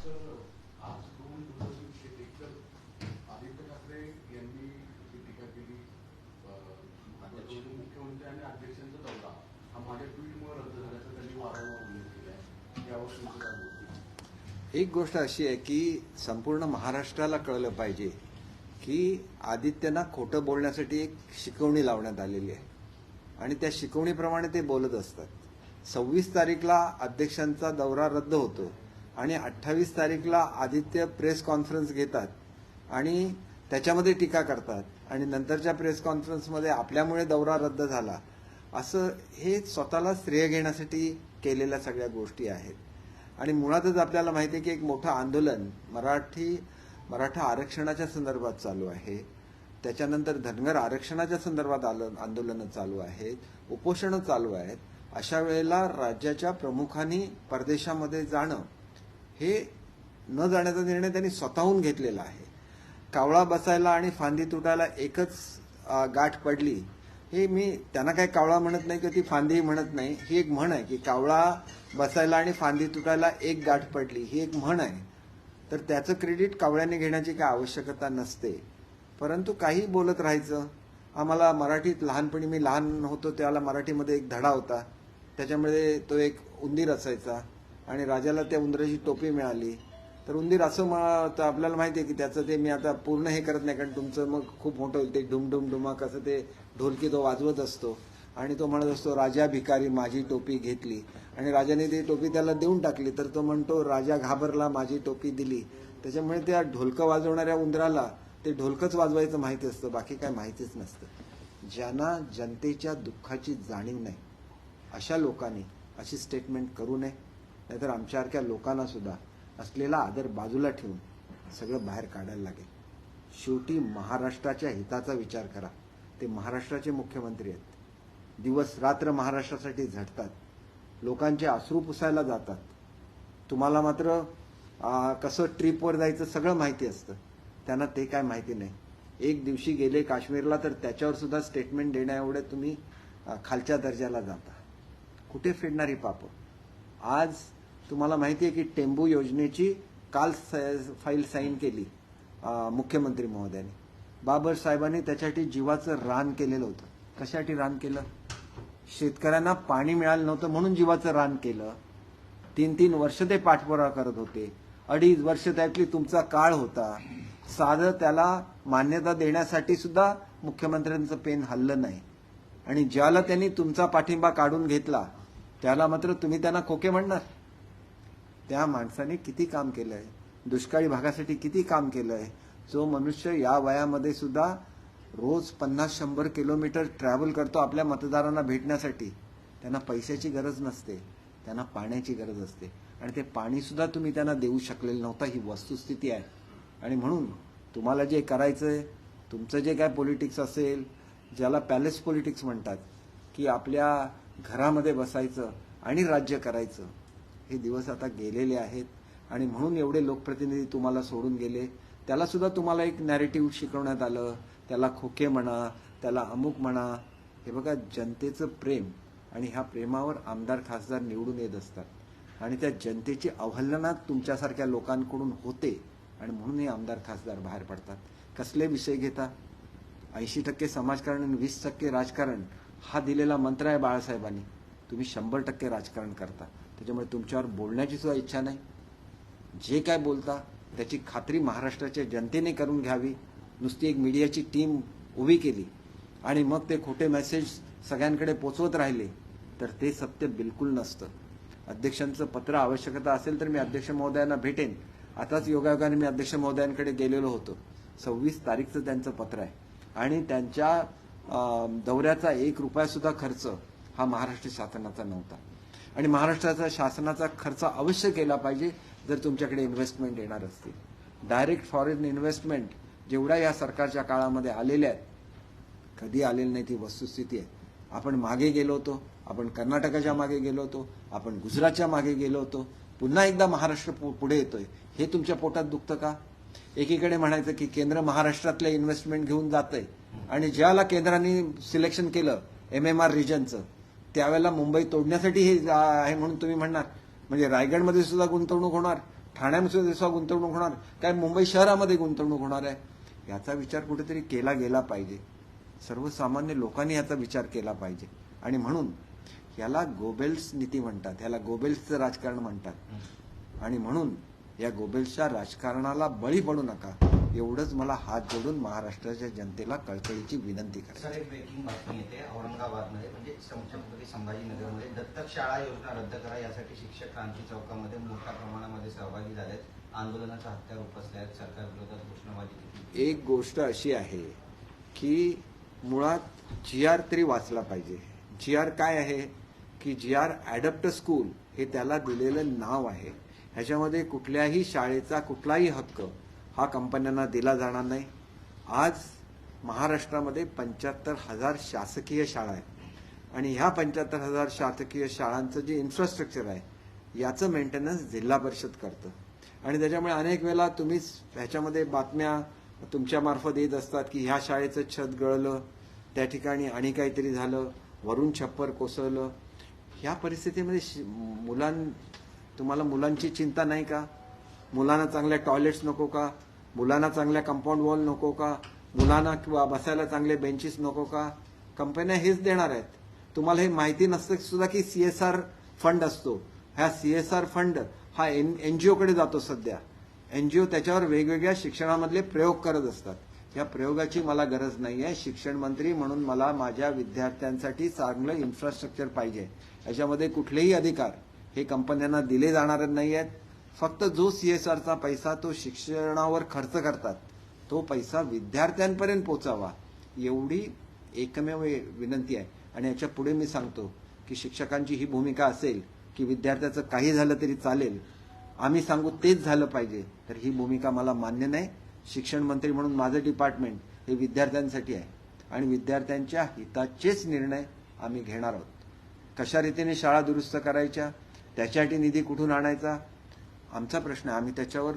आज दोन दिवसांविषयी एकतर आदित्य ठाकरे यांनी जी टीका केली मुख्यमंत्री आणि अध्यक्षांचा दौरा हा माझ्या ट्विटमुळे रद्द झाल्याचा त्यांनी वारंवार उल्लेख केला आहे. यावर तुमचं काय बोलतो? एक गोष्ट अशी आहे की संपूर्ण महाराष्ट्राला कळलं पाहिजे की आदित्यना खोटं बोलण्यासाठी एक शिकवणी लावण्यात आलेली आहे आणि त्या शिकवणीप्रमाणे ते बोलत असतात. 26 तारीखला अध्यक्षांचा दौरा रद्द होतो आणि 28 तारीखला आदित्य प्रेस कॉन्फरन्स घेतात आणि त्याच्यामध्ये टीका करतात आणि नंतरच्या प्रेस कॉन्फरन्समध्ये आपल्यामुळे दौरा रद्द झाला असं हे स्वतःला श्रेय घेण्यासाठी केलेल्या सगळ्या गोष्टी आहेत. आणि मुळातच आपल्याला माहिती आहे की एक मोठं आंदोलन मराठा आरक्षणाच्या संदर्भात चालू आहे. त्याच्यानंतर धनगर आरक्षणाच्या संदर्भात आंदोलनं चालू आहेत, उपोषणं चालू आहेत. अशा वेळेला राज्याच्या प्रमुखांनी परदेशामध्ये जाणं हे न जाण्याचा निर्णय त्यांनी स्वतःहून घेतलेला आहे. कावळा बसायला आणि फांदी तुटायला एकच गाठ पडली हे मी त्यांना काही कावळा म्हणत नाही की ती फांदी म्हणत नाही. ही एक म्हण आहे की कावळा बसायला आणि फांदी तुटायला एक गाठ पडली ही एक म्हण आहे. तर त्याचं क्रेडिट कावळ्याने घेण्याची काय आवश्यकता नसते. परंतु काही बोलत राहायचं. आम्हाला मराठीत लहानपणी मी लहान होतो त्याला मराठीमध्ये एक धडा होता. त्याच्यामध्ये तो एक उंदीर असायचा आणि राजाला त्या उंदराची टोपी मिळाली. तर उंदीर असं आपल्याला माहिती आहे की त्याचं ते मी आता पूर्ण हे करत नाही कारण तुमचं मग खूप मोठं होईल. ते डुम डुम डुमा कसं ते ढोलकी तो वाजवत असतो आणि तो म्हणत असतो राजा भिकारी माझी टोपी घेतली आणि राजाने ती टोपी त्याला देऊन टाकली. तर तो म्हणतो राजा घाबरला माझी टोपी दिली. त्याच्यामुळे त्या ढोलकं वाजवणाऱ्या उंदराला ते ढोलकच वाजवायचं माहिती असतं, बाकी काय माहितीच नसतं. ज्यांना जनतेच्या दुःखाची जाणीव नाही अशा लोकांनी अशी स्टेटमेंट करू नये. नाहीतर आमच्यासारख्या लोकांना सुद्धा असलेला आदर बाजूला ठेवून सगळं बाहेर काढायला लागेल. शेवटी महाराष्ट्राच्या हिताचा विचार करा. ते महाराष्ट्राचे मुख्यमंत्री आहेत. दिवस रात्र महाराष्ट्रासाठी झटतात, लोकांचे अश्रू पुसायला जातात. तुम्हाला मात्र कसं ट्रिपवर जायचं सगळं माहिती असतं, त्यांना ते काय माहिती नाही. एक दिवशी गेले काश्मीरला तर त्याच्यावर सुद्धा स्टेटमेंट देण्या एवढे तुम्ही खालच्या दर्जाला जाता. कुठे फेडणारी पापं? आज तुम्हाला माहिती आहे की टेंबू योजनेची काल फाईल साईन केली मुख्यमंत्री महोदयांनी. बाबर साहेबांनी त्याच्यासाठी जीवाचं रान केलेलं होतं. कशासाठी रान केलं? शेतकऱ्यांना पाणी मिळालं नव्हतं म्हणून जीवाचं रान केलं. 3-3 वर्ष ते पाठपुरावा करत होते. 2.5 वर्ष त्यातली तुमचा काळ होता. साधं त्याला मान्यता देण्यासाठी सुद्धा मुख्यमंत्र्यांचं पेन हललं नाही. आणि ज्याला त्यांनी तुमचा पाठिंबा काढून घेतला त्याला मात्र तुम्ही त्यांना खोके म्हणणार. त्या माणसाने किती काम केलंय, दुष्काळी भागासाठी किती काम केलंय. जो मनुष्य या वयामध्ये सुद्धा रोज 50-100 किलोमीटर ट्रॅव्हल करतो आपल्या मतदारांना भेटण्यासाठी. त्यांना पैशाची गरज नसते, त्यांना पाण्याची गरज असते. आणि ते पाणी सुद्धा तुम्ही त्यांना देऊ शकलेलं नव्हता. ही वस्तुस्थिती आहे. आणि म्हणून तुम्हाला जे करायचंय, तुमचं जे काय पॉलिटिक्स असेल, ज्याला पॅलेस पॉलिटिक्स म्हणतात की आपल्या घरामध्ये बसायचं आणि राज्य करायचं, हे दिवस आता गेलेले आहेत. आणि म्हणून एवढे लोकप्रतिनिधी तुम्हाला सोडून गेले. त्याला सुद्धा तुम्हाला एक नॅरेटिव्ह शिकवण्यात आलं. त्याला खोके म्हणा, त्याला अमुक म्हणा. हे बघा, जनतेचं प्रेम आणि ह्या प्रेमावर आमदार खासदार निवडून येत असतात आणि त्या जनतेची अवहेलना तुमच्यासारख्या लोकांकडून होते आणि म्हणून हे आमदार खासदार बाहेर पडतात. कसले विषय घेता? 80% समाजकारण आणि 20% राजकारण हा दिलेला मंत्र आहे बाळासाहेबांनी. तुम्ही 100% राजकारण करता. त्याच्यामुळे तुमच्यावर बोलण्याची सुद्धा इच्छा नाही. जे काय बोलता त्याची खात्री महाराष्ट्राच्या जनतेने करून घ्यावी. नुसती एक मीडियाची टीम उभी केली आणि मग ते खोटे मेसेज सगळ्यांकडे पोचवत राहिले तर ते सत्य बिलकुल नसतं. अध्यक्षांचं पत्र आवश्यकता असेल तर मी अध्यक्ष महोदयांना भेटेन. आताच योगायोगाने मी अध्यक्ष महोदयांकडे गेलेलो होतो. 26 तारीखचं त्यांचं पत्र आहे आणि त्यांच्या दौऱ्याचा 1 रुपया सुद्धा खर्च हा महाराष्ट्र शासनाचा नव्हता. आणि महाराष्ट्राचा शासनाचा खर्च अवश्य केला पाहिजे जर तुमच्याकडे इन्व्हेस्टमेंट येणार असतील. डायरेक्ट फॉरेन इन्व्हेस्टमेंट जेवढ्या या सरकारच्या काळामध्ये आलेल्या आहेत कधी आलेली नाही, ती वस्तुस्थिती आहे. आपण मागे गेलो होतो, आपण कर्नाटकाच्या मागे गेलो होतो, आपण गुजरातच्या मागे गेलो होतो. पुन्हा एकदा महाराष्ट्र पुढे येतोय. हे तुमच्या पोटात दुखतं का? एकीकडे म्हणायचं की केंद्र महाराष्ट्रातल्या इन्व्हेस्टमेंट घेऊन जातंय आणि ज्याला केंद्राने सिलेक्शन केलं MMR रिजनचं त्यावेळेला मुंबई तोडण्यासाठी हे आहे म्हणून तुम्ही म्हणणार. म्हणजे रायगडमध्ये सुद्धा गुंतवणूक होणार, ठाण्यामध्ये सुद्धा गुंतवणूक होणार, काय मुंबई शहरामध्ये गुंतवणूक होणार आहे, याचा विचार कुठेतरी केला गेला पाहिजे. सर्वसामान्य लोकांनी याचा विचार केला पाहिजे. आणि म्हणून याला गोबेल्स नीती म्हणतात, याला गोबेल्सचं राजकारण म्हणतात. आणि म्हणून या गोबेल्सच्या राजकारणाला बळी पडू नका, एवढंच मला हात जोडून महाराष्ट्राच्या जनतेला कळकळीची विनंती करायची. सर, एक ब्रेकिंग बातमी येते औरंगाबादमध्ये, म्हणजे छत्रपती संभाजीनगरमध्ये दत्तक शाळा योजना रद्द करा यासाठी शिक्षक क्रांती चौकामध्ये मोठ्या प्रमाणामध्ये सहभागी झालेत, आंदोलनाचा हत्यार उपसले आहेत, सरकार विरोधात घोषणाबाजी. एक गोष्ट अशी आहे की मुळात GR तरी वाचला पाहिजे. GR काय आहे की GR ॲडप्ट स्कूल हे त्याला दिलेलं नाव आहे. ह्याच्यामध्ये कुठल्याही शाळेचा कुठलाही हक्क हा कंपन्यांना दिला जाणार नाही. आज महाराष्ट्रामध्ये 75,000 शासकीय शाळा आहेत आणि ह्या 75,000 शासकीय शाळांचं जे इन्फ्रास्ट्रक्चर आहे याचं मेंटेनन्स जिल्हा परिषद करतं. आणि त्याच्यामुळे अनेक वेळेला तुम्हीच ह्याच्यामध्ये बातम्या तुमच्या मार्फत येत असतात की ह्या शाळेचं छत गळलं, त्या ठिकाणी आणि काहीतरी झालं, वरून छप्पर कोसळलं. ह्या परिस्थितीमध्ये तुम्हाला मुलांची चिंता नाही का? मुलांना चांगल्या टॉयलेट्स नको का? मुलांना चांगल्या कंपाऊंड वॉल नको का? मुलांना किंवा बसायला चांगले बेंचेस नको का? कंपन्या हेच देणार आहेत. तुम्हाला हे माहिती नसतं सुद्धा की CSR फंड असतो. ह्या CSR फंड हा NGOकडे जातो. सध्या NGO त्याच्यावर वेगवेगळ्या शिक्षणामधले प्रयोग करत असतात. या प्रयोगाची मला गरज नाही आहे. शिक्षण मंत्री म्हणून मला माझ्या विद्यार्थ्यांसाठी चांगलं इन्फ्रास्ट्रक्चर पाहिजे. याच्यामध्ये कुठलेही अधिकार हे कंपन्यांना दिले जाणार नाही आहेत. फक्त जो CSRचा पैसा तो शिक्षणावर खर्च करतात तो पैसा विद्यार्थ्यांपर्यंत पोचावा, एवढी एकमेव विनंती आहे. आणि याच्या पुढे मी सांगतो की शिक्षकांची ही भूमिका असेल की विद्यार्थ्याचं काही झालं तरी चालेल, आम्ही सांगू तेच झालं पाहिजे, तर ही भूमिका मला मान्य नाही. शिक्षण मंत्री म्हणून माझं डिपार्टमेंट हे विद्यार्थ्यांसाठी आहे आणि विद्यार्थ्यांच्या हिताचेच निर्णय आम्ही घेणार आहोत. कशा रीतीने शाळा दुरुस्त करायच्या, त्याच्यासाठी निधी कुठून आणायचा, आमचा प्रश्न आहे. आम्ही त्याच्यावर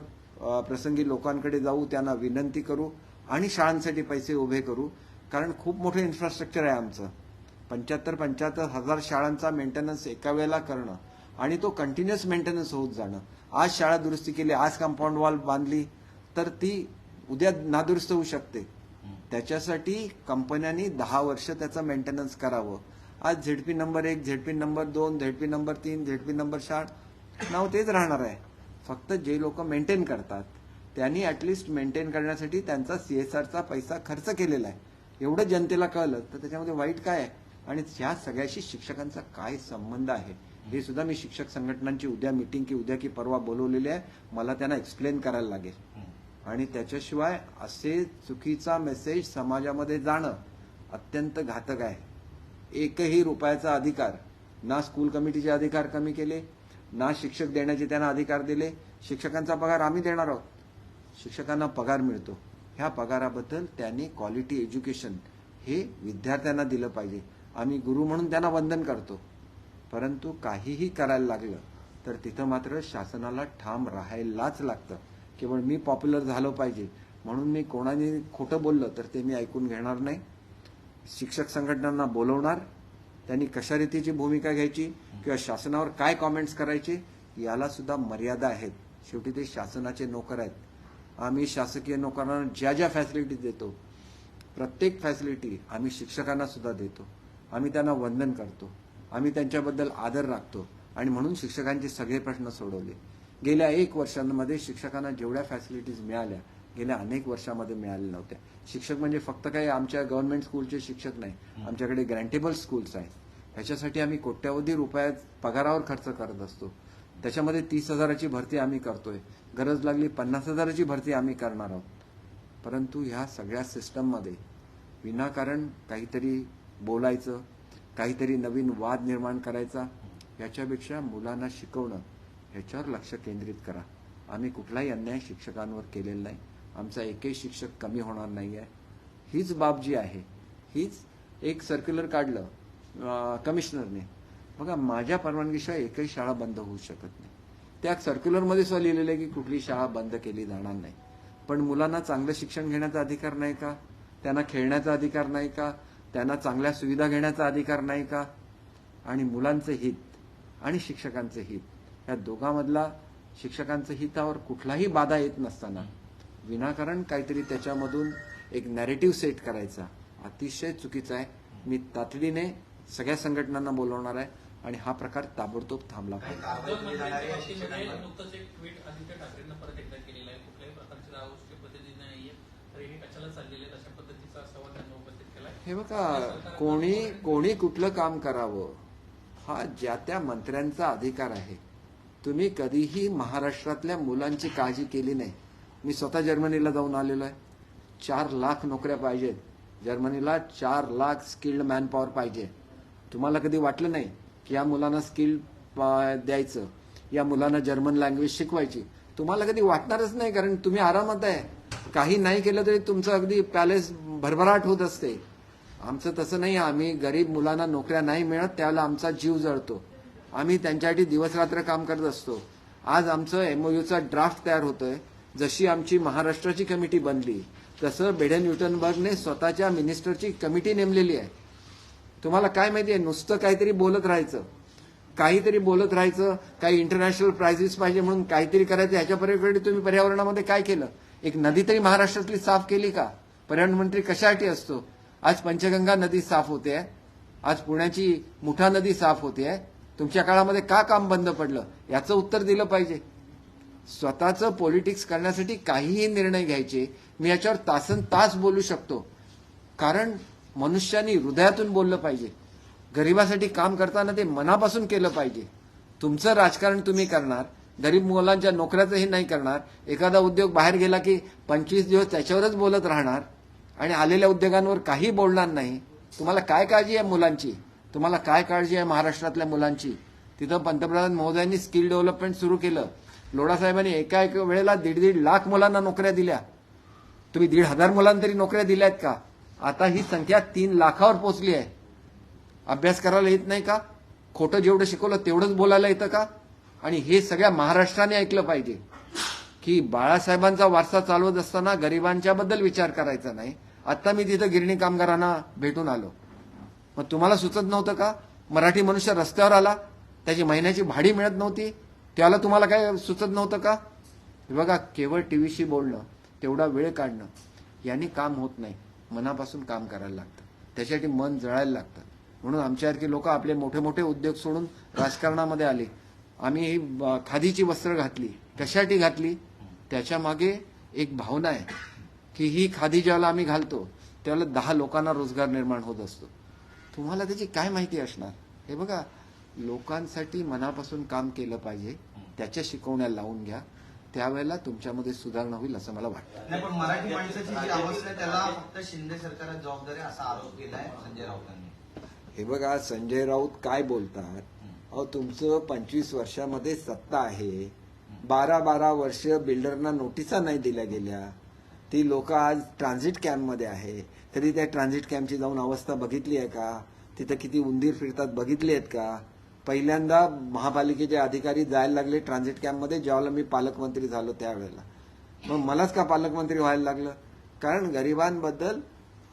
प्रसंगी लोकांकडे जाऊ, त्यांना विनंती करू आणि शाळांसाठी पैसे उभे करू. कारण खूप मोठं इन्फ्रास्ट्रक्चर आहे आमचं. 75,000 शाळांचा मेंटेनन्स एका वेळेला करणं आणि तो कंटिन्युअस मेंटेनन्स होत जाणं. आज शाळा दुरुस्ती केली, आज कंपाऊंड वॉल बांधली तर ती उद्या नादुरुस्त होऊ शकते. त्याच्यासाठी कंपन्यांनी 10 वर्ष त्याचं मेंटेनन्स करावं. आज ZP number 1, ZP number 2, ZP number 3, ZP number 4 नाव तेच राहणार आहे. फक्त जे लोक मेंटेन करतात त्यांनी ॲटलिस्ट मेंटेन करण्यासाठी त्यांचा CSRचा पैसा खर्च केलेला आहे. एवढं जनतेला कळलं तर त्याच्यामध्ये वाईट काय आहे? आणि ह्या सगळ्याशी शिक्षकांचा काय संबंध आहे हे सुद्धा मी शिक्षक संघटनांची उद्या मीटिंग की परवा बोलवलेली आहे. मला त्यांना एक्सप्लेन करायला लागेल. आणि त्याच्याशिवाय असे चुकीचा मेसेज समाजामध्ये जाणं अत्यंत घातक आहे. एकही रुपयाचा अधिकार ना स्कूल कमिटीचे अधिकार कमी केले, ना शिक्षक देण्याचे त्यांना अधिकार दिले. शिक्षकांचा पगार आम्ही देणार आहोत. शिक्षकांना पगार मिळतो, ह्या पगाराबद्दल त्यांनी क्वालिटी एज्युकेशन हे विद्यार्थ्यांना दिलं पाहिजे. आम्ही गुरु म्हणून त्यांना वंदन करतो. परंतु काहीही करायला लागलं तर तिथं मात्र शासनाला ठाम राहायलाच लागतं. केवळ मी पॉप्युलर झालो पाहिजे म्हणून मी कोणाने खोटं बोललं तर ते मी ऐकून घेणार नाही. शिक्षक संघटनांना बोलवणार, त्यांनी कशा रीतीची भूमिका घ्यायची किंवा शासनावर काय कॉमेंट्स करायचे याला सुद्धा मर्यादा आहेत. शेवटी ते शासनाचे नोकर आहेत. आम्ही शासकीय नोकरांना ज्या ज्या फॅसिलिटीज देतो प्रत्येक फॅसिलिटी आम्ही शिक्षकांना सुद्धा देतो. आम्ही त्यांना वंदन करतो, आम्ही त्यांच्याबद्दल आदर राखतो आणि म्हणून शिक्षकांचे सगळे प्रश्न सोडवले. गेल्या 1 वर्षांमध्ये शिक्षकांना जेवढ्या फॅसिलिटीज मिळाल्या गेल्या अनेक वर्षामध्ये मिळाल्या नव्हत्या. शिक्षक म्हणजे फक्त काही आमच्या गव्हर्नमेंट स्कूलचे शिक्षक नाही, आमच्याकडे ग्रँटेबल स्कूल्स आहेत. ह्याच्यासाठी आम्ही कोट्यावधी रुपयात पगारावर खर्च करत असतो. त्याच्यामध्ये 30,000ची भरती आम्ही करतोय, गरज लागली 50,000ची भरती आम्ही करणार आहोत. परंतु ह्या सगळ्या सिस्टममध्ये विनाकारण काहीतरी बोलायचं, काहीतरी नवीन वाद निर्माण करायचा, याच्यापेक्षा मुलांना शिकवणं ह्याच्यावर लक्ष केंद्रित करा. आम्ही कुठलाही अन्याय शिक्षकांवर केलेला नाही. आमचा एकही शिक्षक कमी होणार नाही आहे. हीच बाब जी आहे, हीच एक सर्क्युलर काढलं कमिशनरने. बघा, माझ्या परवानगीशिवाय एकही शाळा बंद होऊ शकत नाही. त्या सर्क्युलरमध्ये सुद्धा लिहिलेलं आहे की कुठली शाळा बंद केली जाणार नाही. पण मुलांना चांगलं शिक्षण घेण्याचा अधिकार नाही का? त्यांना खेळण्याचा अधिकार नाही का? त्यांना चांगल्या सुविधा घेण्याचा अधिकार नाही का? आणि मुलांचं हित आणि शिक्षकांचं हित या दोघांमधला शिक्षकांचं हितावर कुठलाही बाधा येत नसताना विनाकारण काहीतरी त्याच्यामधून एक नॅरेटिव्ह सेट करायचा अतिशय चुकीचा आहे. मी तातडीने सगळ्या संघटनांना बोलवणार आहे आणि हा प्रकार ताबडतोब थांबला पाहिजे. नुकतंच एक ट्विट आदित्य ठाकरेंना परत एकदा केलेलं आहे. कुठल्याही प्रकारची राजकीय पद्धती नाहीये तर हे कशाला चाललेले अशा पद्धतीचा सवाल त्यांना उपस्थित केलाय. हे बघा, कोणी कुठलं काम करावं हा ज्या त्या मंत्र्यांचा अधिकार आहे. तुम्ही कधीही महाराष्ट्रातल्या मुलांची काळजी केली नाही. मी स्वतः जर्मनीला जाऊन आलेलो आहे. 4 लाख नोकऱ्या पाहिजेत जर्मनीला. 4 लाख स्किल्ड मॅनपॉवर पाहिजे. तुम्हाला कधी वाटलं नाही की या मुलांना स्किल द्यायचं, या मुलांना जर्मन लँग्वेज शिकवायची? तुम्हाला कधी वाटणारच नाही, कारण तुम्ही आरामात आहे. काही नाही केलं तरी तुमचं अगदी पॅलेस भरभराट होत असते. आमचं तसं नाही. आम्ही गरीब मुलांना नोकऱ्या नाही मिळत त्यावेळेला आमचा जीव जळतो. आम्ही त्यांच्यासाठी दिवसरात्र काम करत असतो. आज आमचं एमओयूचा ड्राफ्ट तयार होतोय. जशी आमची महाराष्ट्राची कमिटी बनली तसं बेडेन व्युटनबर्गने स्वतःच्या मिनिस्टरची कमिटी नेमलेली आहे. तुम्हाला काय माहिती आहे, नुसतं काहीतरी बोलत राहायचं, काही इंटरनॅशनल प्राइजेस पाहिजे म्हणून काहीतरी करायचं. ह्याच्या पलीकडे तुम्ही पर्यावरणामध्ये काय केलं? एक नदी तरी महाराष्ट्रातली साफ केली का? पर्यावरण मंत्री कशासाठी असतो? आज पंचगंगा नदी साफ होते आहे, आज पुण्याची मुठा नदी साफ होते आहे. तुमच्या काळामध्ये का काम बंद पडलं? याचं उत्तर दिलं पाहिजे. स्वतःचं पॉलिटिक्स करण्यासाठी काहीही निर्णय घ्यायचे. मी याच्यावर तासन तास बोलू शकतो, कारण मनुष्यानी हृदयातून बोललं पाहिजे. गरिबासाठी काम करताना ते मनापासून केलं पाहिजे. तुमचं राजकारण तुम्ही करणार, गरीब मुलांच्या नोकऱ्याचंही नाही करणार. एखादा उद्योग बाहेर गेला की 25 दिवस त्याच्यावरच बोलत राहणार आणि आलेल्या उद्योगांवर काही बोलणार नाही. तुम्हाला काय काळजी आहे मुलांची? तुम्हाला काय काळजी आहे महाराष्ट्रातल्या मुलांची? तिथं पंतप्रधान महोदयांनी स्किल डेव्हलपमेंट सुरू केलं. लोढा साहेबांनी एका वेळेला 1.5 लाख मुलांना नोकऱ्या दिल्या. तुम्ही 1,500 मुलांना तरी नोकऱ्या दिल्यात का? आता ही संख्या 3 लाखावर पोहोचली आहे. अभ्यास करायला येत नाही का? खोटं जेवढं शिकवलं तेवढंच बोलायला येतं का? आणि हे सगळ्या महाराष्ट्राने ऐकलं पाहिजे की बाळासाहेबांचा वारसा चालवत असताना गरिबांच्या बद्दल विचार करायचा नाही. आता मी तिथं गिरणी कामगारांना भेटून आलो. मग तुम्हाला सुचत नव्हतं का? मराठी मनुष्य रस्त्यावर आला, त्याची महिन्याची भाडी मिळत नव्हती, त्याला तुम्हाला काय सुचत नव्हतं का? हे बघा, केवळ टीव्हीशी बोलणं, तेवढा वेळ काढणं यांनी काम होत नाही. मनापासून काम करायला लागतं, त्याच्यासाठी मन जळायला लागतं. म्हणून आमच्यासारखी लोक आपले मोठे मोठे उद्योग सोडून राजकारणामध्ये आले. आम्ही खादीची वस्त्र घातली. कशासाठी घातली? त्याच्या मागे एक भावना आहे की ही खादी ज्यावेळेला आम्ही घालतो त्यावेळेला 10 लोकांना रोजगार निर्माण होत असतो. तुम्हाला त्याची काय माहिती असणार? हे बघा, लोकांसाठी मनापासून काम केलं पाहिजे. त्याच्या शिकवण्या लावून घ्या, त्यावेळेला तुमच्यामध्ये सुधारणा होईल असं मला वाटतं. नाही, पण मराठी माणसाची जी अवस्था आहे त्याला फक्त शिंदे सरकारच जबाबदारी असा आरोप केलाय संजय राऊतांनी. हे बघा, संजय राऊत काय बोलतात? अहो, तुमचं 25 वर्षामध्ये सत्ता आहे. 12 वर्ष बिल्डरना नोटिसा नाही दिल्या गेल्या. ती लोक आज ट्रान्झिट कॅम्पमध्ये आहे. तरी त्या ट्रान्झिट कॅम्पची जाऊन अवस्था बघितली आहे का? तिथं किती उंदीर फिरतात बघितली आहेत का? पहिल्यांदा महापालिकेचे अधिकारी जायला लागले ट्रान्झिट कॅम्पमध्ये ज्यावेळेला मी पालकमंत्री झालो त्यावेळेला. मग मलाच का पालकमंत्री व्हायला लागलं? कारण गरिबांबद्दल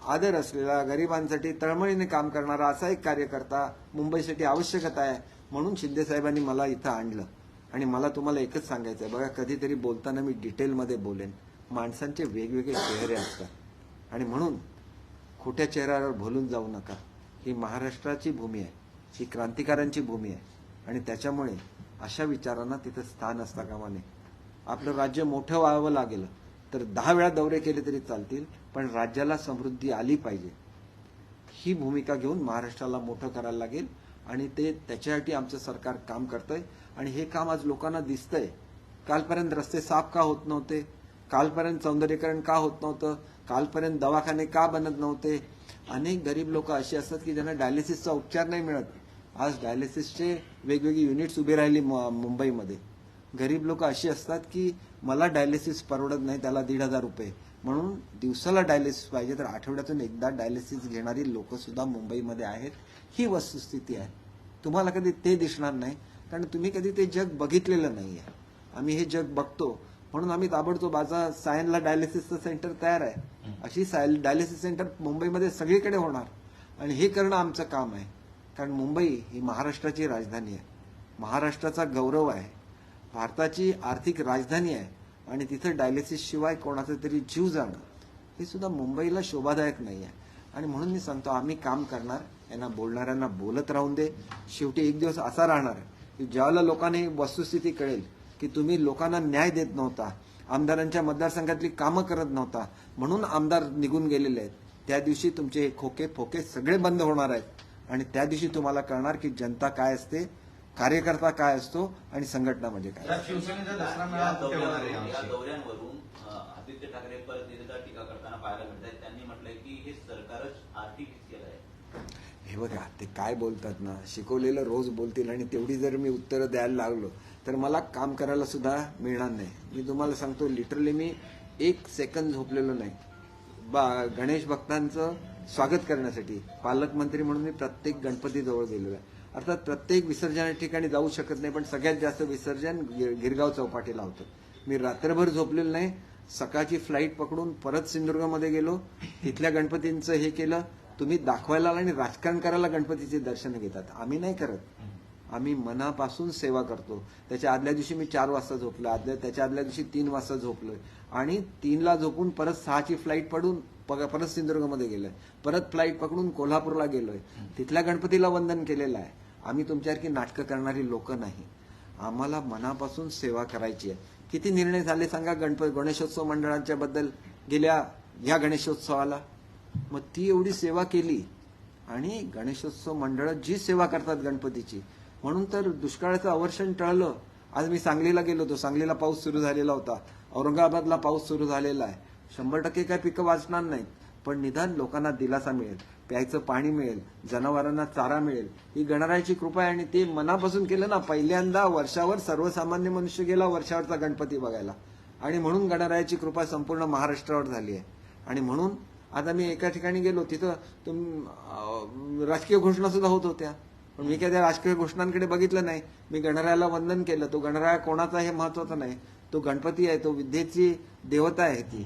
आदर असलेला, गरिबांसाठी तळमळीने काम करणारा असा एक कार्यकर्ता मुंबईसाठी आवश्यकता आहे. म्हणून शिंदे साहेबांनी मला इथं आणलं. आणि मला तुम्हाला एकच सांगायचं आहे, बघा, कधीतरी बोलताना मी डिटेलमध्ये बोलेन. माणसांचे वेगवेगळे चेहरे असतात आणि म्हणून खोट्या चेहऱ्यावर भुलून जाऊ नका. ही महाराष्ट्राची भूमी आहे, ही क्रांतिकारांची भूमी आहे आणि त्याच्यामुळे अशा विचारांना तिथं स्थान असता कामा नये. आपलं राज्य मोठं व्हावं लागेल तर 10 वेळा दौरे केले तरी चालतील, पण राज्याला समृद्धी आली पाहिजे ही भूमिका घेऊन महाराष्ट्राला मोठं करायला लागेल. आणि त्याच्यासाठी आमचं सरकार काम करतंय आणि हे काम आज लोकांना दिसतंय. कालपर्यंत रस्ते साफ का होत नव्हते? कालपर्यंत सौंदर्यीकरण का होत नव्हतं? कालपर्यंत दवाखाने का बनत नव्हते? अनेक गरीब लोक अशी असतात की ज्यांना डायलिसिसचा उपचार नाही मिळत. आज डायलिसिसचे वेगवेगळी युनिट्स उभी राहिली मुंबईमध्ये. गरीब लोक अशी असतात की मला डायलिसिस परवडत नाही, त्याला 1,500 रुपये, म्हणून दिवसाला डायलिसिस पाहिजे तर आठवड्यातून एकदा डायलिसिस घेणारी लोक सुद्धा मुंबईमध्ये आहेत. ही वस्तुस्थिती आहे. तुम्हाला कधी ते दिसणार नाही, कारण तुम्ही कधी ते जग बघितलेलं नाहीये. आम्ही हे जग बघतो, म्हणून आम्ही ताबडतोब आज सायनला डायलिसिसचं सेंटर तयार आहे. अशी डायलिसिस सेंटर मुंबईमध्ये सगळीकडे होणार आणि हे करणं आमचं काम आहे. कारण मुंबई ही महाराष्ट्राची राजधानी आहे, महाराष्ट्राचा गौरव आहे. भारताची आर्थिक राजधानी आहे आणि तिथं डायलिसिस शिवाय कोणाचा तरी जीव जाणं हे सुद्धा मुंबईला शोभादायक नाही आहे. आणि म्हणून मी सांगतो आम्ही काम करणार, यांना बोलणाऱ्यांना बोलत राहून दे. शेवटी एक दिवस असा राहणार आहे की ज्यावेळेला लोकांना ही वस्तुस्थिती कळेल की तुम्ही लोकांना न्याय देत नव्हता, आमदारांच्या मतदारसंघातली कामं करत नव्हता म्हणून आमदार निघून गेलेले आहेत, त्या दिवशी तुमचे हे खोके फोके सगळे बंद होणार आहेत आणि त्या दिवशी तुम्हाला कळणार की जनता काय असते, कार्यकर्ता काय असतो आणि संघटना म्हणजे काय. या शिवसेनेचा दसरा मेळावा कुठे होणार आहे या यावर्षी? दौऱ्यांवरून आदित्य ठाकरे परत एकदा टीका करताना पाहायला मिळतात. त्यांनी म्हटलंय की हे सरकारच आर्थिक केलं आहे. हे बघा ते काय बोलतात ना, शिकवलेलं रोज बोलतील आणि तेवढी जर मी उत्तरं द्यायला लागलो तर मला काम करायला सुद्धा मिळणार नाही. मी तुम्हाला सांगतो लिटरली मी 1 सेकंद झोपलेलो नाही. गणेश भक्तांचं स्वागत करण्यासाठी पालकमंत्री म्हणून मी प्रत्येक गणपतीजवळ गेलेलो आहे. अर्थात प्रत्येक विसर्जन ठिकाणी जाऊ शकत नाही पण सगळ्यात जास्त विसर्जन गिरगाव चौपाटीला होतं. मी रात्रभर झोपलेलो नाही. सकाळची फ्लाईट पकडून परत सिंधुदुर्गमध्ये गेलो, तिथल्या गणपतींचं हे केलं. तुम्ही दाखवायला आणि राजकारण करायला गणपतीचे दर्शन घेतात, आम्ही नाही करत. आम्ही मनापासून सेवा करतो. त्याच्या आदल्या दिवशी मी 4 वाजता झोपलो, त्याच्या आदल्या दिवशी 3 वाजता झोपलोय आणि 3ला झोपून परत 6ची फ्लाईट पडून परत सिंधुदुर्गमध्ये गेलोय, परत फ्लाईट पकडून कोल्हापूरला गेलोय, तिथल्या गणपतीला वंदन केलेलं आहे. आम्ही तुमच्यासारखी नाटकं करणारी लोक नाही. आम्हाला मनापासून सेवा करायची आहे. किती निर्णय झाले सांगा गणेशोत्सव मंडळांच्या बद्दल गेल्या या गणेशोत्सवाला, मग ती एवढी सेवा केली आणि गणेशोत्सव मंडळ जी सेवा करतात गणपतीची, म्हणून तर दुष्काळाचं अवर्षण टळलं. आज मी सांगलीला गेलो होतो, सांगलीला पाऊस सुरू झालेला होता, औरंगाबादला पाऊस सुरू झालेला आहे. 100% काय पिकं वाचणार नाहीत पण निदान लोकांना दिलासा मिळेल, प्यायचं पाणी मिळेल, जनावरांना चारा मिळेल, ही गणरायाची कृपा आहे. आणि ते मनापासून केलं ना. पहिल्यांदा वर्षावर सर्वसामान्य मनुष्य गेला वर्षावरचा गणपती बघायला आणि म्हणून गणरायाची कृपा संपूर्ण महाराष्ट्रावर झाली आहे. आणि म्हणून आता मी एका ठिकाणी गेलो, तिथं राजकीय घोषणा सुद्धा होत होत्या पण मी काय त्या राजकीय घोषणांकडे बघितलं नाही. मी गणरायाला वंदन केलं. तो गणराया कोणाचा हे महत्वाचं नाही, तो गणपती आहे, तो विद्येची देवता आहे,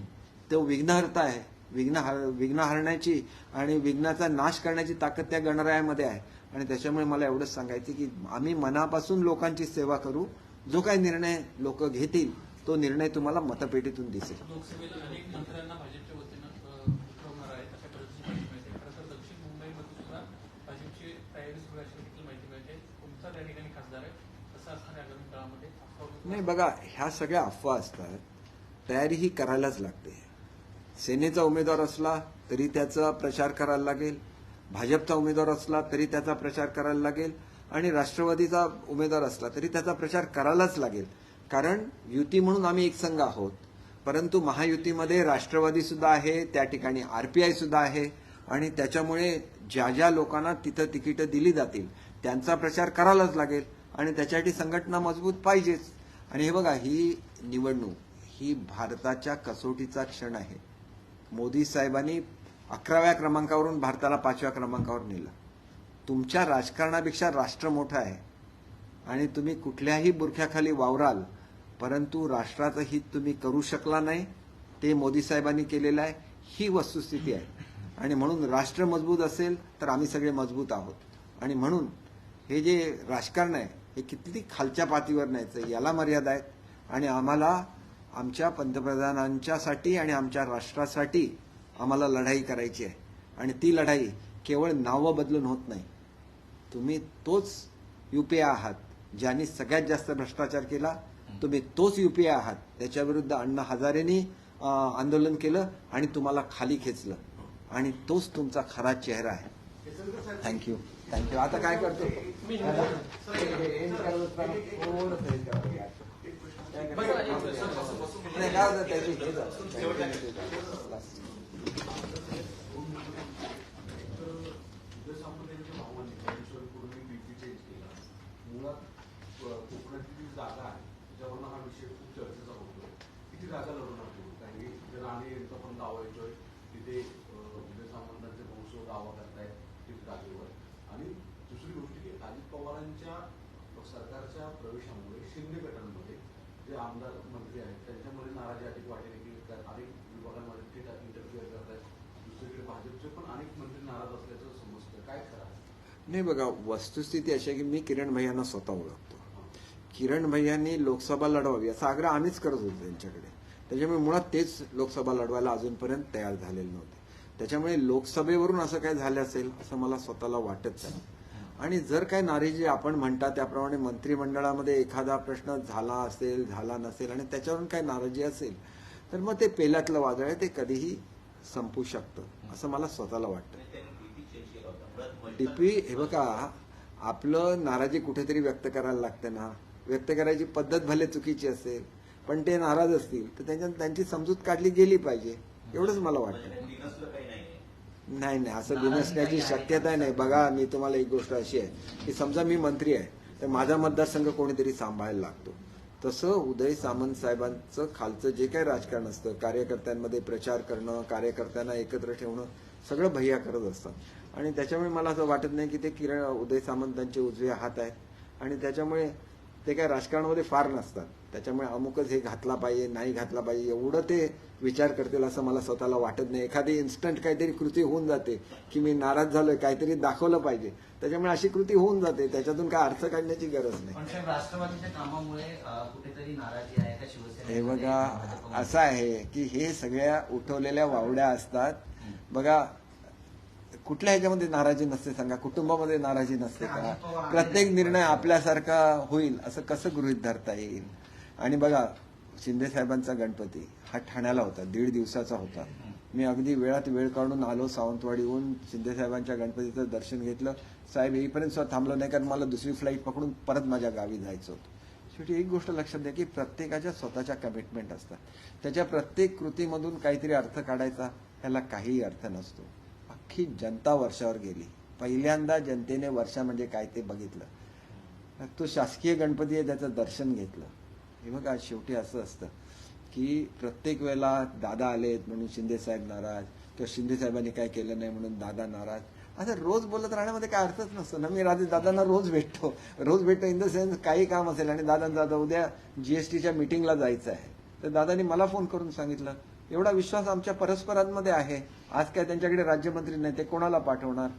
तो विघ्नहर्ता आहे. विघ्न हरण्याची आणि विघ्नाचा नाश करण्याची ताकद त्या गणरायामध्ये आहे. आणि त्याच्यामुळे मला एवढंच सांगायचं की आम्ही मनापासून लोकांची सेवा करू. जो काही निर्णय लोक घेतील तो निर्णय तुम्हाला मतपेटीतून दिसेल. लोकसभेला अनेक मंत्र्यांना भाजपच्या वतीनं उतरवणार आहेत अशा पद्धतीची माहिती मिळते. खरं तर दक्षिण मुंबईमध्ये सुद्धा भाजपची तयारी सुरू असल्याची देखील माहिती मिळते. तुमचा त्या ठिकाणी खासदार आहे, कसं असणार आहे आगामी काळामध्ये? नाही बघा, ह्या सगळ्या अफवा असतात. तयारी ही करायलाच लागते. सेनेचा उमेदवार असला तरी त्याचा प्रचार करायला लागेल, भाजपचा उमेदवार असला तरी त्याचा प्रचार करायला लागेल आणि राष्ट्रवादीचा उमेदवार असला तरी त्याचा प्रचार करायलाच लागेल. कारण युती म्हणून आम्ही एक संघ आहोत, परंतु महायुतीमध्ये राष्ट्रवादी सुद्धा आहे, त्या ठिकाणी RPI सुद्धा आहे आणि त्याच्यामुळे ज्या ज्या लोकांना तिथं तिकीटं दिली जातील त्यांचा प्रचार करायलाच लागेल आणि त्याच्यासाठी संघटना मजबूत पाहिजेच. आणि हे बघा, ही निवडणूक ही भारताच्या कसोटीचा क्षण आहे. मोदी साहेबांनी 11व्या क्रमांकावरून भारताला 5व्या क्रमांकावर नेलं. तुमच्या राजकारणापेक्षा राष्ट्र मोठं आहे आणि तुम्ही कुठल्याही बुरख्याखाली वावराल परंतु राष्ट्राचं हित तुम्ही करू शकला नाही. ते मोदी साहेबांनी केलेलं आहे, ही वस्तुस्थिती आहे. आणि म्हणून राष्ट्र मजबूत असेल तर आम्ही सगळे मजबूत आहोत. आणि म्हणून हे जे राजकारण आहे हे किती खालच्या पातळीवर न्यायचं याला मर्यादा आहेत. आणि आम्हाला आमच्या पंतप्रधानांच्यासाठी आणि आमच्या राष्ट्रासाठी आम्हाला लढाई करायची आहे. आणि ती लढाई केवळ नावं बदलून होत नाही. तुम्ही तोच UPA आहात ज्यांनी सगळ्यात जास्त भ्रष्टाचार केला, तुम्ही तोच UPA आहात त्याच्याविरुद्ध अण्णा हजारेंनी आंदोलन केलं आणि तुम्हाला खाली खेचलं आणि तोच तुमचा खरा चेहरा आहे. थँक्यू. आता काय करतो कोकणाची जागा आहे त्याच्यावरनं हा विषय खूप चर्चेचा होतो. किती जागा लढवणार तुम्ही? कारण की राणे यांचा पण दावा येतोय तिथे उदय सामंतांचे वंश दावा करतायत तिथे जागेवर. आणि दुसरी गोष्ट की अजित पवारांच्या सरकारच्या प्रवेशामुळे शिंदे गटांमध्ये जे आमदार मंत्री आहेत त्यांच्यामध्ये नाराजी अधिक वाटेल की अनेक विभागांमध्ये थेट इंटरफिअर करत आहेत. दुसरीकडे भाजपचे पण अनेक मंत्री नाराज असल्याचं समजतं. काय खरं? नाही बघा, वस्तुस्थिती अशी आहे की मी किरण भैयांना स्वतः ओळखतो किरण भैयांनी लोकसभा लढवावी असा आग्रह आम्हीच करत होतो त्यांच्याकडे. त्याच्यामुळे मुळात तेच लोकसभा लढवायला अजूनपर्यंत तयार झालेले नव्हते. त्याच्यामुळे लोकसभेवरून असं काय झालं असेल असं मला स्वतःला वाटत नाही. आणि जर काय नाराजी आपण म्हणता त्याप्रमाणे मंत्रिमंडळामध्ये एखादा प्रश्न झाला असेल, झाला नसेल आणि त्याच्यावरून काय नाराजी असेल तर मग ते पेल्यातलं वादळ आहे, ते कधीही संपू शकतं असं मला स्वतःला वाटतं. डीपी हे बघा, आपलं नाराजी कुठेतरी व्यक्त करायला लागते ना. व्यक्त करायची पद्धत भले चुकीची असेल पण ते नाराज असतील तर त्यांची समजूत काढली गेली पाहिजे एवढंच मला वाटतं. नाही नाही, असं बिनसण्याची शक्यता नाही. बघा, मी तुम्हाला एक गोष्ट अशी आहे की समजा मी मंत्री आहे तर माझा मतदारसंघ कोणीतरी सांभाळायला लागतो. तसं उदय सामंत साहेबांचं खालचं जे काही राजकारण असतं, कार्यकर्त्यांमध्ये प्रचार करणं, कार्यकर्त्यांना एकत्र ठेवणं, सगळं भैया करत असतात. आणि त्याच्यामुळे मला असं वाटत नाही की ते उदय सामंतांचे उजवे हात आहेत आणि त्याच्यामुळे ते काय राजकारणामध्ये फार नसतात. त्याच्यामुळे अमुकच हे घातला पाहिजे, नाही घातला पाहिजे एवढं ते विचार करतील असं मला स्वतःला वाटत नाही. एखादी इन्स्टंट काहीतरी कृती होऊन जाते की मी नाराज झालोय, काहीतरी दाखवलं पाहिजे, त्याच्यामुळे अशी कृती होऊन जाते. त्याच्यातून काय अर्थ काढण्याची गरज नाही. पण साहेब, राष्ट्रवादीच्या कामामुळे कुठेतरी नाराजी आहे का शिवसेना? हे बघा, असं आहे की हे सगळ्या उठवलेल्या वावड्या असतात. बघा, कुठल्या ह्याच्यामध्ये नाराजी नसते सांगा? कुटुंबामध्ये नाराजी नसते का? प्रत्येक निर्णय आपल्यासारखा होईल असं कसं गृहीत धरता येईल? आणि बघा, शिंदे साहेबांचा गणपती हा ठाण्याला होता, 1.5 दिवसाचा होता. मी अगदी वेळात वेळ काढून आलो सावंतवाडीहून, शिंदे साहेबांच्या गणपतीचं दर्शन घेतलं. साहेब येईपर्यंत सुद्धा थांबलो नाही, कारण मला दुसरी फ्लाईट पकडून परत माझ्या गावी जायचं होतं. शेवटी एक गोष्ट लक्षात द्या की प्रत्येकाच्या स्वतःच्या कमिटमेंट असतात. त्याच्या प्रत्येक कृतीमधून काहीतरी अर्थ काढायचा, ह्याला काहीही अर्थ नसतो. अख्खी जनता वर्षावर गेली. पहिल्यांदा जनतेने वर्षा म्हणजे काय ते बघितलं. तो शासकीय गणपती आहे, त्याचं दर्शन घेतलं. हे बघा, शेवटी असं असतं की प्रत्येक वेळेला दादा आलेत म्हणून शिंदे साहेब नाराज, किंवा शिंदे साहेबांनी काय केलं नाही म्हणून दादा नाराज, असं रोज बोलत राहण्यामध्ये काय अर्थच नसतो ना. मी दादांना रोज भेटतो इन द सेन्स काही काम असेल आणि दादा उद्या जीएसटीच्या मीटिंगला जायचं आहे तर दादांनी मला फोन करून सांगितलं. एवढा विश्वास आमच्या परस्परांमध्ये आहे. आज काय त्यांच्याकडे राज्यमंत्री नाही, ते कोणाला पाठवणार?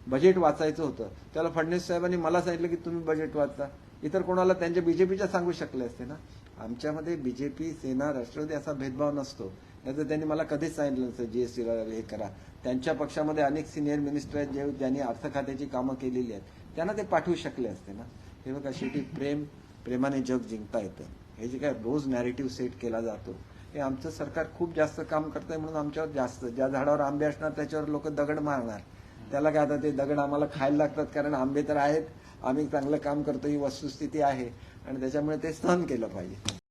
बजेट वाचायचं होतं, त्याला फडणवीस साहेबांनी मला सांगितलं की तुम्ही बजेट वाचा. इतर कोणाला त्यांच्या बीजेपीच्या सांगू शकले असते ना. आमच्यामध्ये बीजेपी, सेना, राष्ट्रवादी असा भेदभाव नसतो. याचं त्यांनी मला कधीच सांगितलं नसतं जीएसटीला हे करा. त्यांच्या पक्षामध्ये अनेक सिनियर मिनिस्टर आहेत ज्यांनी अर्थ खात्याची कामं केलेली आहेत, त्यांना ते पाठवू शकले असते ना. हे बघा, शेवटी प्रेमाने जग जिंकता येतं. हे जे काय रोज नॅरेटिव्ह सेट केला जातो, हे आमचं सरकार खूप जास्त काम करतंय म्हणून आमच्यावर जास्त, ज्या झाडावर आंबे असणार त्याच्यावर लोक दगड मारणार. त्याला काय, आता ते दगड आम्हाला खायला लागतात कारण आंबे तर आहेत, आम्ही चांगलं काम करतो ही वस्तुस्थिती आहे आणि त्याच्यामुळे ते सहन केलं पाहिजे.